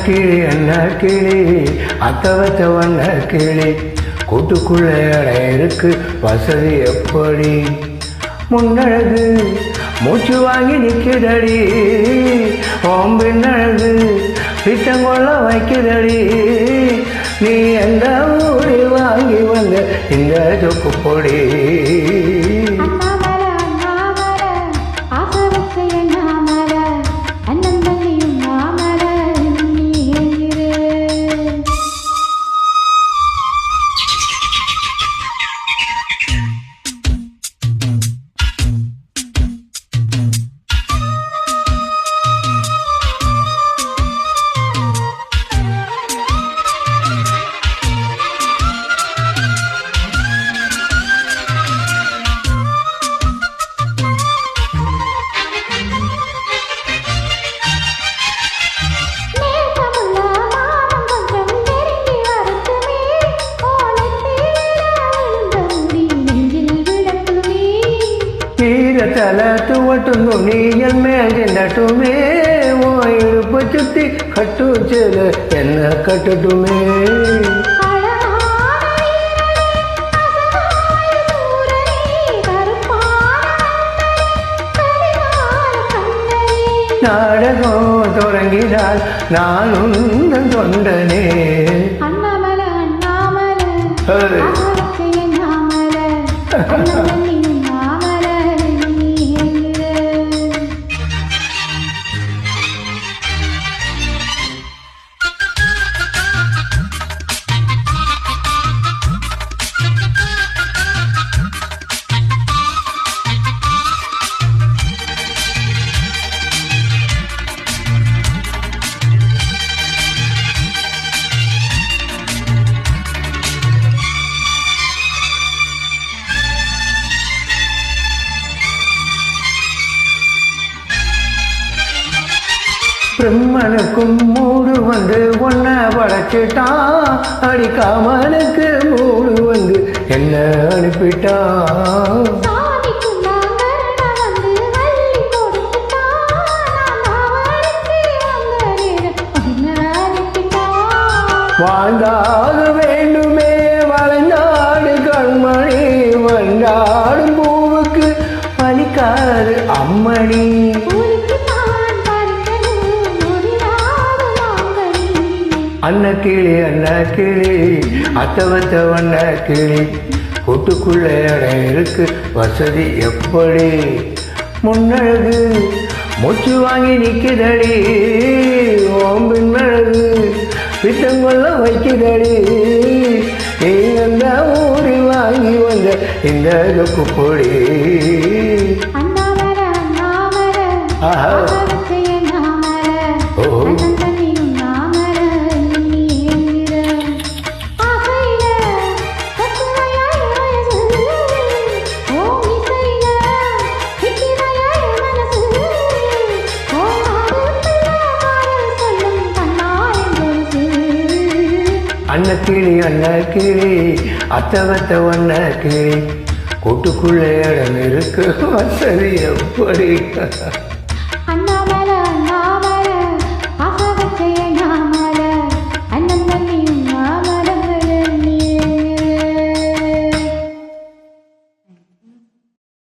கிளி என்ன கிளி அத்தவத்த வண்ண கிளி கூட்டுக்குள்ளே இருக்கு வசதி எப்படி முன்னழகு மூச்சு வாங்கி நிற்குதடி ஓம்பின்னழகு பித்தங்கொள்ள வைக்குதடி நீ எந்த ஊடி வாங்கி வந்த இந்த சொக்கு பொடி தலை துவட்டும் துணிகள் மேல் சென்றட்டுமே ஓ இடுப்பு சுத்தி கட்டு செல என்ன கட்டட்டுமே நாடகம் தொடங்கினால் நான் உந்தன் தொண்டனே பிரம்மனுக்கும் மூடு வந்து ஒன்ன படைச்சிட்டான் அடிக்காமனுக்கு மூடு வந்து என்ன அனுப்பிட்டான் வாழ்ந்தாக வேண்டுமே வளைந்தாடு கண்மணி வந்தாடும் பூவுக்கு பலிக்காது அம்மணி அன்ன கிளி அத்தவத்த வண்ண கிளி கூட்டுக்குள்ளே இருக்கு வசதி எப்படி முன்னழகு மூச்சு வாங்கி நிற்குதடி ஓம்பின் அழகு பித்தங்கொள்ள வைக்குதடி நீ அந்த ஊடி வாங்கி வந்த இந்த சொக்கு பொடி ஆஹா ஓ அன்ன கிளி அத்தவத்த வண்ண கிளி கூட்டுக்குள்ளே இடம் இருக்கு வசதி எப்படி